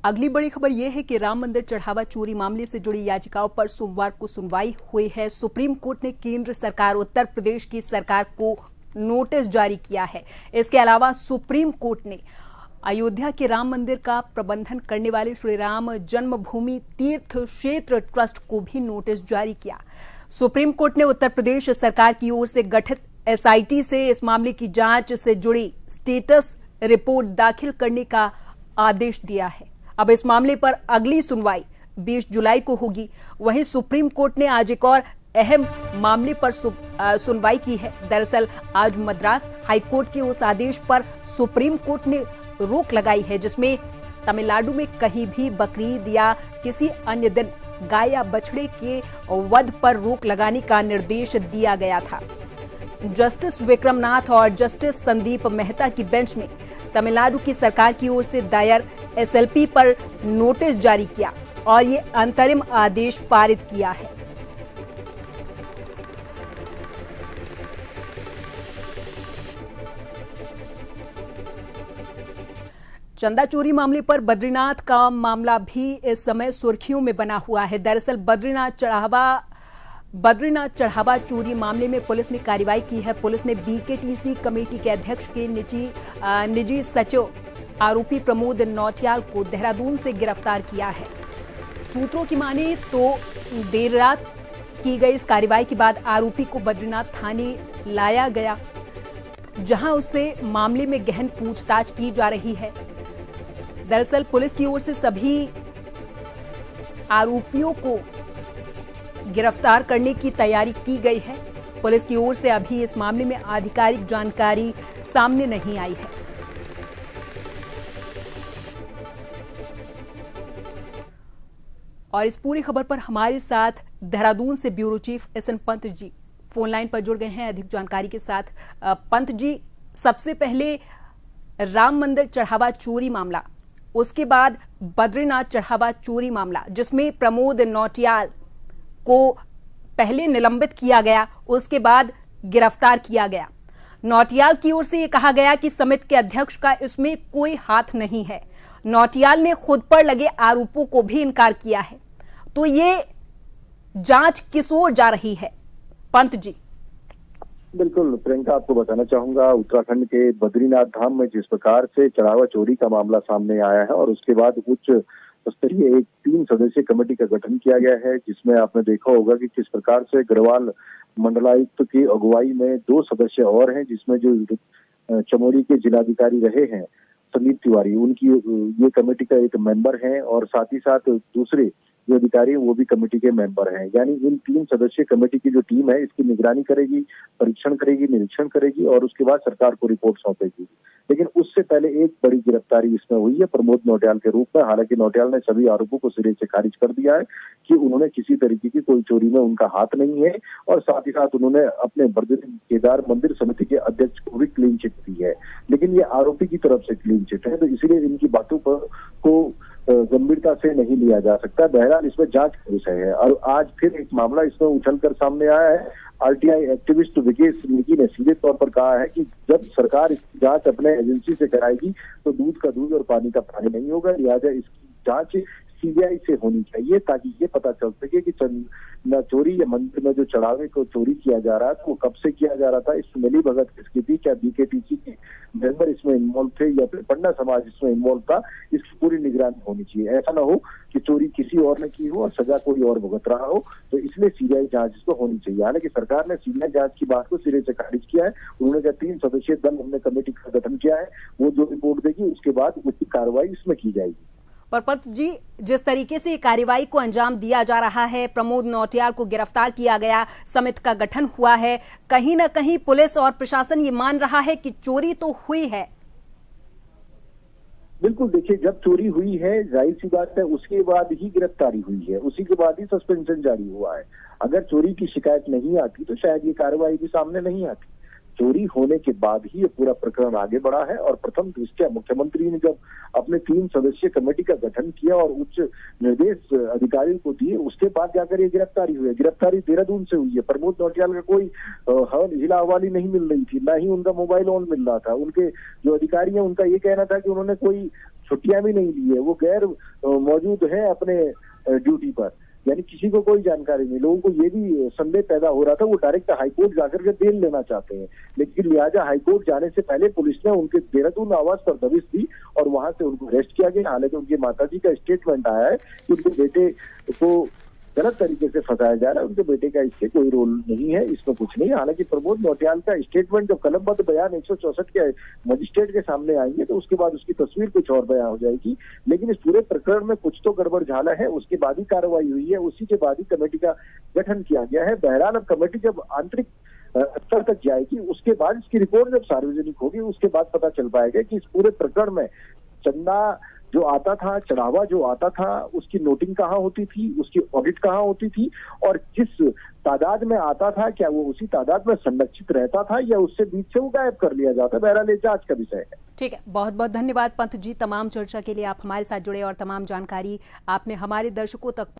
अगली बड़ी खबर यह है कि राम मंदिर चढ़ावा चोरी मामले से जुड़ी याचिकाओं पर सोमवार को सुनवाई हुई है। सुप्रीम कोर्ट ने केंद्र सरकार उत्तर प्रदेश की सरकार को नोटिस जारी किया है। इसके अलावा सुप्रीम कोर्ट ने अयोध्या के राम मंदिर का प्रबंधन करने वाले श्री राम जन्मभूमि तीर्थ क्षेत्र ट्रस्ट को भी नोटिस जारी किया। सुप्रीम कोर्ट ने उत्तर प्रदेश सरकार की ओर से गठित एसआईटी से इस मामले की जांच से जुड़ी स्टेटस रिपोर्ट दाखिल करने का आदेश दिया है। अब इस मामले पर अगली सुनवाई 20 जुलाई को होगी। वहीं सुप्रीम कोर्ट ने आज एक और अहम मामले पर सुनवाई की है। दरअसल आज मद्रास हाईकोर्ट के उस आदेश पर सुप्रीम कोर्ट ने रोक लगाई है जिसमें तमिलनाडु में कहीं भी बकरीद या किसी अन्य दिन गाय या बछड़े के वध पर रोक लगाने का निर्देश दिया गया था। जस्टिस विक्रमनाथ और जस्टिस संदीप मेहता की बेंच ने तमिलनाडु की सरकार की ओर से दायर एसएलपी पर नोटिस जारी किया और ये अंतरिम आदेश पारित किया है। चंदा चोरी मामले पर बद्रीनाथ का मामला भी इस समय सुर्खियों में बना हुआ है। दरअसल बद्रीनाथ चढ़ावा चोरी मामले में पुलिस ने कार्रवाई की है। पुलिस ने बीकेटीसी कमेटी के अध्यक्ष के निजी सचिव आरोपी प्रमोद नौटियाल को देहरादून से गिरफ्तार किया है। सूत्रों की माने तो देर रात की गई इस कार्रवाई के बाद आरोपी को बद्रीनाथ थाने लाया गया, जहां उससे मामले में गहन पूछताछ की जा रही है। दरअसल पुलिस की ओर से सभी आरोपियों को गिरफ्तार करने की तैयारी की गई है। पुलिस की ओर से अभी इस मामले में आधिकारिक जानकारी सामने नहीं आई है। और इस पूरी खबर पर हमारे साथ देहरादून से bureau chief SN Pant ji phone line पर जुड़ गए हैं अधिक जानकारी के साथ। पंत जी, सबसे पहले राम मंदिर चढ़ावा चोरी मामला, उसके बाद बद्रीनाथ चढ़ावा चोरी मामला जिसमें प्रमोद नौटियाल को पहले निलंबित किया गया, उसके बाद गिरफ्तार किया गया। नौटियाल की ओर से यह कहा गया कि समिति के अध्यक्ष का इसमें कोई हाथ नहीं है। नौटियाल ने खुद पर लगे आरोपों को भी इनकार किया है। तो ये जांच किस ओर जा रही है पंत जी? बिल्कुल प्रियंका, आपको बताना चाहूंगा उत्तराखंड के बद्रीनाथ धाम में जिस प्रकार से चढ़ावा चोरी का मामला सामने आया है और उसके बाद उच्च स्तरीय एक 3 सदस्यीय कमेटी का गठन किया गया है, जिसमें आपने देखा होगा कि किस प्रकार से गढ़वाल मंडलायुक्त की अगुवाई में 2 सदस्य और हैं, जिसमें जो चमोली के जिलाधिकारी रहे हैं संदीप तिवारी, उनकी ये कमेटी का एक मेंबर है और साथ ही साथ दूसरे जो अधिकारी हैं वो भी कमेटी के मेंबर हैं। यानी इन 3 सदस्यीय कमेटी की जो टीम है इसकी निगरानी करेगी, परीक्षण करेगी, निरीक्षण करेगी और उसके बाद सरकार को रिपोर्ट सौंपेगी। लेकिन उससे पहले एक बड़ी गिरफ्तारी इसमें हुई है प्रमोद नौटियाल के रूप में। हालांकि नौटियाल ने सभी आरोपों को सिरे से खारिज कर दिया है कि उन्होंने किसी तरीके की कोई चोरी में उनका हाथ नहीं है और साथ ही साथ उन्होंने अपने बद्रीनाथ केदार मंदिर समिति के अध्यक्ष को भी क्लीन चिट दी है। लेकिन ये आरोपी की तरफ से क्लीन चिट है, तो इसीलिए इनकी बातों को गंभीरता से नहीं लिया जा सकता। बहरहाल इसमें जांच का विषय है और आज फिर एक मामला इसमें उछलकर सामने आया है। आरटीआई एक्टिविस्ट विकेश निकी ने सीधे तौर पर कहा है कि जब सरकार इसकी जांच अपने एजेंसी से कराएगी तो दूध का दूध और पानी का पानी नहीं होगा। लिहाजा इसकी जांच सीबीआई से होनी चाहिए ताकि ये पता चल सके कि चोरी या मंदिर में जो चढ़ावे को चोरी किया जा रहा था वो कब से किया जा रहा था, इसमें मिली भगत किसकी थी, क्या बीकेटीसी के मेंबर इसमें इन्वॉल्व थे या फिर पन्ना समाज इसमें इन्वॉल्व था, इसकी पूरी निगरानी होनी चाहिए। ऐसा ना हो कि चोरी किसी और ने की हो और सजा कोई और भुगत रहा हो, तो इसलिए सीबीआई जांच इसको होनी चाहिए। हालांकि सरकार ने सीबीआई जांच की बात को सिरे से खारिज किया है। उन्होंने कहा 3 सदस्यीय दल हमने कमेटी का गठन किया है, वो जो रिपोर्ट देगी उसके बाद उसकी कार्रवाई इसमें की जाएगी। पर पंत जी, जिस तरीके से कार्रवाई को अंजाम दिया जा रहा है, प्रमोद नौटियाल को गिरफ्तार किया गया, समिति का गठन हुआ है, कहीं ना कहीं पुलिस और प्रशासन ये मान रहा है कि चोरी तो हुई है। बिल्कुल, देखिए जब चोरी हुई है जाहिर सी बात है उसके बाद ही गिरफ्तारी हुई है, उसी के बाद ही सस्पेंशन जारी हुआ है। अगर चोरी की शिकायत नहीं आती तो शायद ये कार्रवाई भी सामने नहीं आती। चोरी होने के बाद ही ये पूरा प्रकरण आगे बढ़ा है। और प्रथम दृष्टया मुख्यमंत्री ने जब अपने 3 सदस्यीय कमेटी का गठन किया और उच्च निर्देश अधिकारियों को दिए, उसके बाद जाकर ये गिरफ्तारी हुई है। गिरफ्तारी देहरादून से हुई है। प्रमोद नौटियाल का कोई हिला हवाली नहीं मिल रही थी, ना ही उनका मोबाइल ऑन मिल रहा था। उनके जो अधिकारी हैं उनका ये कहना था कि उन्होंने कोई छुट्टियां भी नहीं ली है, वो गैर मौजूद है अपने ड्यूटी पर, यानी किसी को कोई जानकारी नहीं। लोगों को ये भी संदेह पैदा हो रहा था वो डायरेक्ट हाईकोर्ट जाकर के बेल लेना चाहते हैं, लेकिन लिहाजा हाईकोर्ट जाने से पहले पुलिस ने उनके देहरादून आवास पर दबिश दी और वहां से उनको अरेस्ट किया गया। हालांकि उनकी माताजी का स्टेटमेंट आया है कि उनके बेटे को गलत तरीके से फंसाया जा रहा है, उनके बेटे का इससे कोई रोल नहीं है, इसमें कुछ नहीं। हालांकि प्रमोद नौटियाल का स्टेटमेंट जब कलमबद्ध बयान 164 के मजिस्ट्रेट के सामने आएंगे तो उसके बाद उसकी तस्वीर कुछ और बयान हो जाएगी। लेकिन इस पूरे प्रकरण में कुछ तो गड़बड़ झाला है, उसके बाद ही कार्रवाई हुई है, उसी के बाद ही कमेटी का गठन किया गया है। बहरहाल अब कमेटी जब आंतरिक स्तर तक जाएगी, उसके बाद इसकी रिपोर्ट जब सार्वजनिक होगी, उसके बाद पता चल पाएगा कि इस पूरे प्रकरण में चंदा जो आता था, चढ़ावा जो आता था, उसकी नोटिंग कहाँ होती थी, उसकी ऑडिट कहाँ होती थी, और जिस तादाद में आता था क्या वो उसी तादाद में संरक्षित रहता था या उससे बीच से वो गायब कर लिया जाता। बहरहाल ये जांच का विषय है। ठीक है, बहुत बहुत धन्यवाद पंत जी, तमाम चर्चा के लिए आप हमारे साथ जुड़े और तमाम जानकारी आपने हमारे दर्शकों तक